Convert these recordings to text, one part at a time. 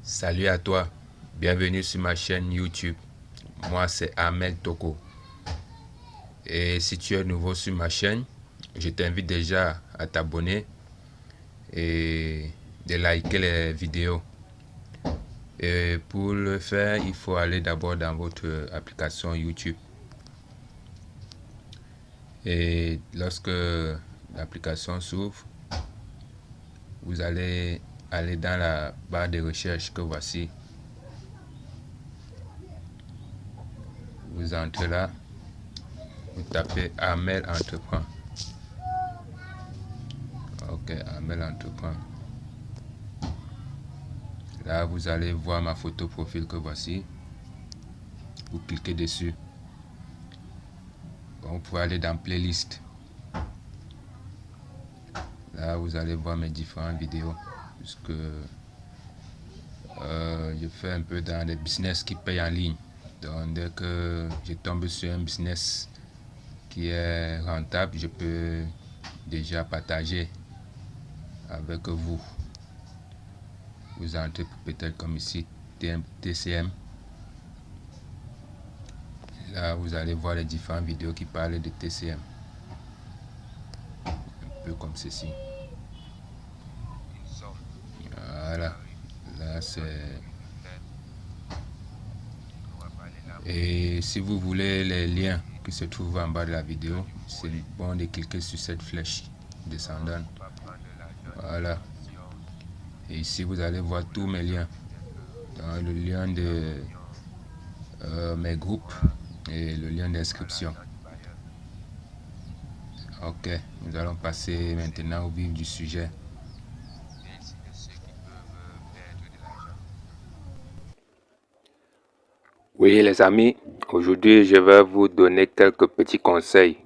Salut à toi, bienvenue sur ma chaîne YouTube. Moi c'est Ahmed Toko. Et si tu es nouveau sur ma chaîne, je t'invite déjà à t'abonner et de liker les vidéos. Et pour le faire, il faut aller d'abord dans votre application YouTube. Et lorsque l'application s'ouvre, vous allez aller dans la barre de recherche que voici. Vous entrez là, vous tapez Ahmed Entreprend. Ok, Ahmed Entreprend. Là, vous allez voir ma photo profil que voici. Vous cliquez dessus. Bon, vous pouvez aller dans playlist. Là, vous allez voir mes différentes vidéos. Puisque je fais un peu dans les business qui payent en ligne. Donc, dès que je tombe sur un business qui est rentable, je peux déjà partager avec vous. Vous entrez peut-être comme ici, TCM. Là, vous allez voir les différentes vidéos qui parlent de TCM. Un peu comme ceci. Voilà. Là, c'est... Et si vous voulez les liens qui se trouvent en bas de la vidéo, c'est bon de cliquer sur cette flèche descendante. Voilà. Et ici, vous allez voir tous mes liens. Dans le lien de mes groupes et le lien d'inscription. Ok, nous allons passer maintenant au vif du sujet. Oui les amis, aujourd'hui je vais vous donner quelques petits conseils.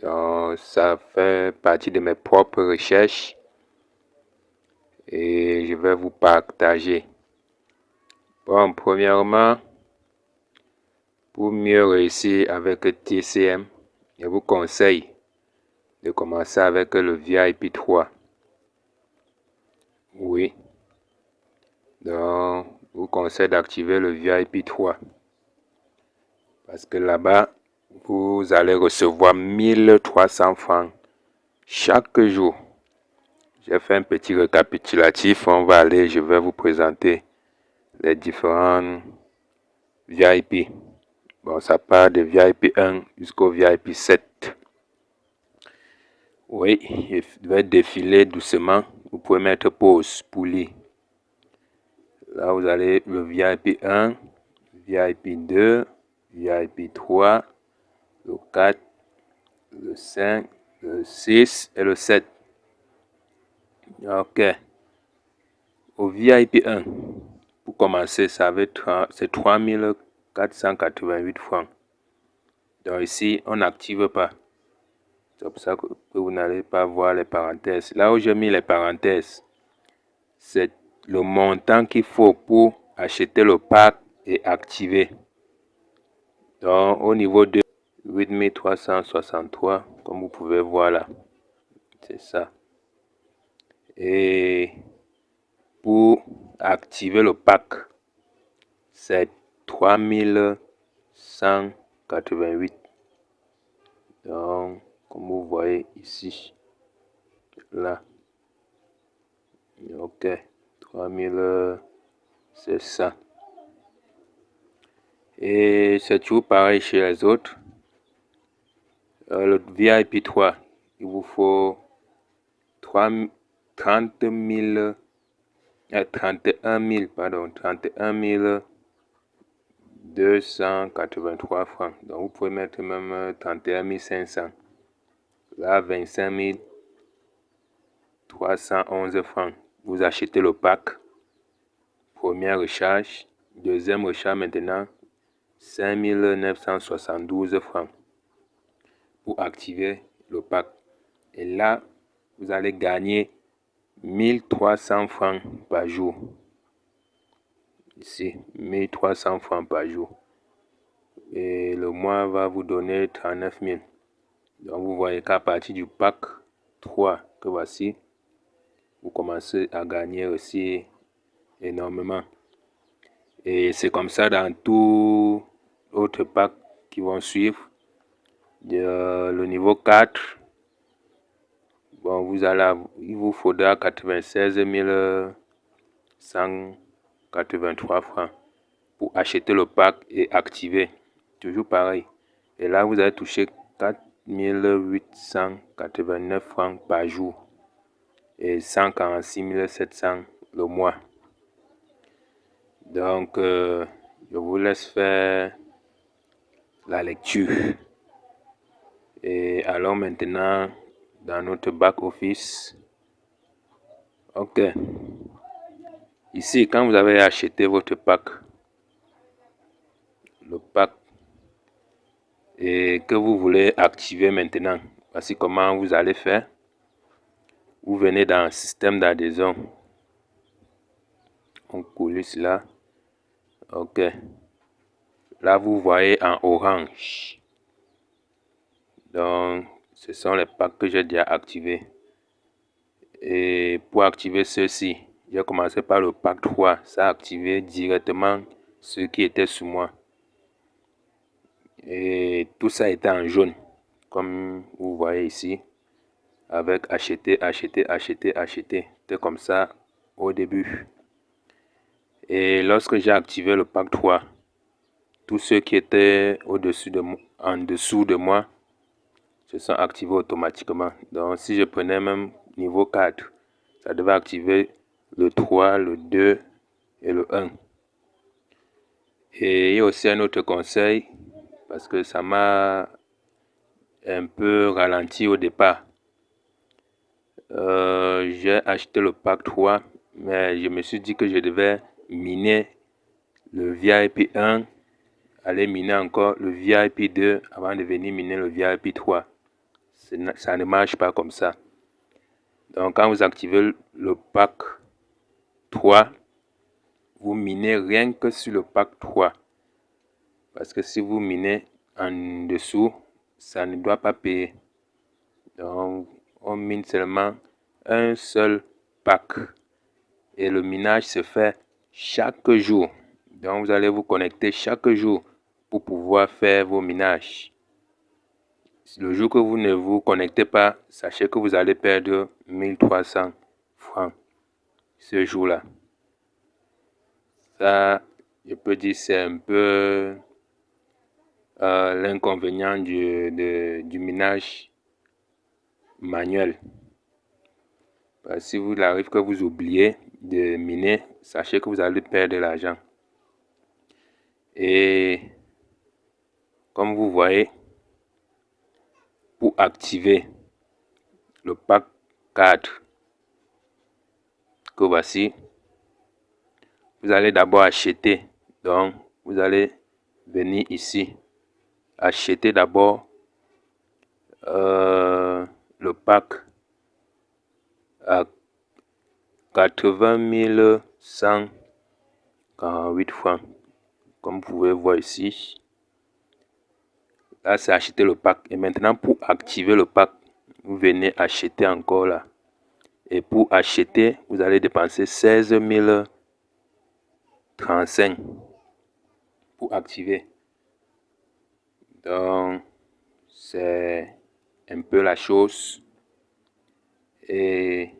Donc, ça fait partie de mes propres recherches et je vais vous partager. Bon, premièrement, pour mieux réussir avec TCM, je vous conseille de commencer avec le VIP 3. Oui, donc je vous conseille d'activer le VIP 3 parce que là-bas, vous allez recevoir 1300 francs chaque jour. J'ai fait un petit récapitulatif. Je vais vous présenter les différents VIP. Bon, ça part de VIP 1 jusqu'au VIP 7. Oui, je vais défiler doucement. Vous pouvez mettre pause pour lire. Là, vous allez le VIP 1, VIP 2, VIP 3, le 4, le 5, le 6 et le 7. Ok. Au VIP 1, pour commencer, c'est 3488 francs. Donc ici, on n'active pas. C'est pour ça que vous n'allez pas voir les parenthèses. Là où j'ai mis les parenthèses, c'est le montant qu'il faut pour acheter le pack et activer. Donc au niveau de 8363, comme vous pouvez voir là, c'est ça. Et pour activer le pack, c'est 3188. Donc, comme vous voyez ici, là, ok, 3000, c'est ça. Et c'est toujours pareil chez les autres. Le VIP 3, il vous faut 31 283 francs. Donc, vous pouvez mettre même 31 500. Là, 25 311 francs. Vous achetez le pack. Première recharge. Deuxième recharge maintenant. 5 972 francs. Pour activer le pack. Et là, vous allez gagner 1300 francs par jour. Ici, 1300 francs par jour. Et le mois va vous donner 39 000. Donc, vous voyez qu'à partir du pack 3 que voici, vous commencez à gagner aussi énormément. Et c'est comme ça dans tous autres packs qui vont suivre. Le niveau 4, bon, il vous faudra 96 183 francs pour acheter le pack et activer. Toujours pareil. Et là, vous allez toucher 4 889 francs par jour et 146 700 le mois. Donc, je vous laisse faire la lecture. Et allons maintenant dans notre back office. Ok. Ici, quand vous avez acheté votre pack, le pack, et que vous voulez activer maintenant, voici comment vous allez faire. Vous venez dans le système d'adhésion. On coule cela. Ok. Là, vous voyez en orange. Donc, ce sont les packs que j'ai déjà activés. Et pour activer ceux-ci, j'ai commencé par le pack 3. Ça a activé directement ceux qui étaient sous moi. Et tout ça était en jaune, comme vous voyez ici, avec acheter, acheter, acheter, acheter. C'était comme ça au début. Et lorsque j'ai activé le pack 3, tous ceux qui étaient en dessous de moi se sont activés automatiquement. Donc si je prenais même niveau 4, ça devait activer le 3, le 2 et le 1. Et il y a aussi un autre conseil, parce que ça m'a un peu ralenti au départ. J'ai acheté le pack 3, mais je me suis dit que je devais miner le VIP 1, aller miner encore le VIP 2 avant de venir miner le VIP 3. Ça ne marche pas comme ça. Donc quand vous activez le pack 3, vous minez rien que sur le pack 3. Parce que si vous minez en dessous, ça ne doit pas payer. Donc on mine seulement un seul pack. Et le minage se fait chaque jour. Donc vous allez vous connecter chaque jour pour pouvoir faire vos minages. Le jour que vous ne vous connectez pas, sachez que vous allez perdre 1300 francs ce jour-là. Ça, je peux dire, c'est un peu l'inconvénient du minage manuel. Si vous arrive que vous oubliez de miner, sachez que vous allez perdre de l'argent. Et comme vous voyez, pour activer le pack 4 que voici, vous allez d'abord acheter. Donc, vous allez venir ici, acheter d'abord le pack à 80 148 francs. Comme vous pouvez voir ici, là c'est acheter le pack. Et maintenant, pour activer le pack, vous venez acheter encore là. Et pour acheter, vous allez dépenser 16 035 pour activer. Donc, c'est un peu la chose. Et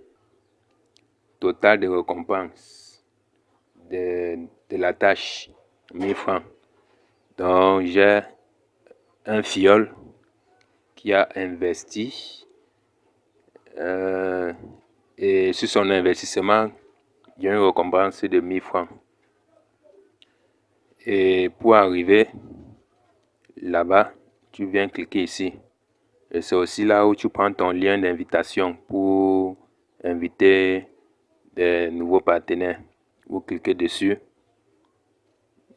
total de récompense de la tâche, 1000 francs. Donc, j'ai un fiole qui a investi et sur son investissement, il y a une récompense de 1000 francs. Et pour arriver là-bas, tu viens cliquer ici. Et c'est aussi là où tu prends ton lien d'invitation pour inviter des nouveaux partenaires. Vous cliquez dessus.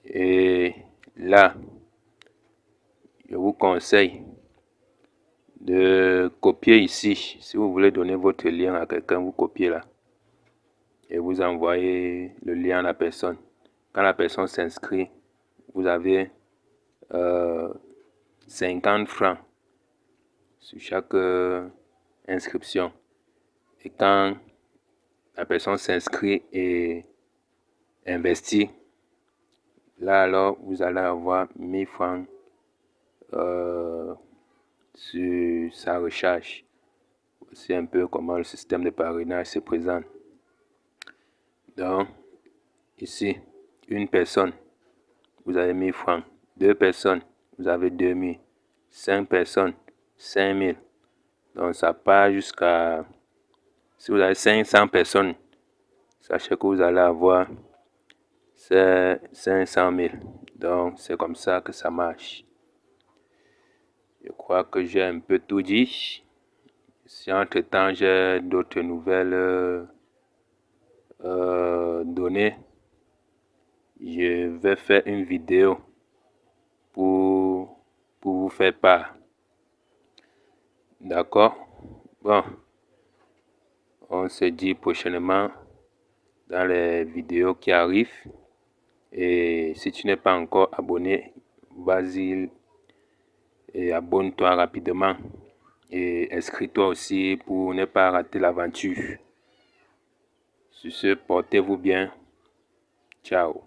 Et là, je vous conseille de copier ici. Si vous voulez donner votre lien à quelqu'un, vous copiez là. Et vous envoyez le lien à la personne. Quand la personne s'inscrit, vous avez 50 francs sur chaque inscription. Et quand la personne s'inscrit et investit, Là, alors, vous allez avoir 1000 francs sur sa recharge. C'est un peu comment le système de parrainage se présente. Donc, ici, une personne, vous avez 1000 francs. 2 personnes, vous avez 2000. 5 personnes, 5000. Donc, ça part jusqu'à... Si vous avez 500 personnes, sachez que vous allez avoir 500 000. Donc, c'est comme ça que ça marche. Je crois que j'ai un peu tout dit. Si entre-temps, j'ai d'autres nouvelles données, je vais faire une vidéo pour vous faire part. D'accord? Bon, on se dit prochainement dans les vidéos qui arrivent. Et si tu n'es pas encore abonné, vas-y et abonne-toi rapidement. Et inscris-toi aussi pour ne pas rater l'aventure. Sur ce, portez-vous bien. Ciao.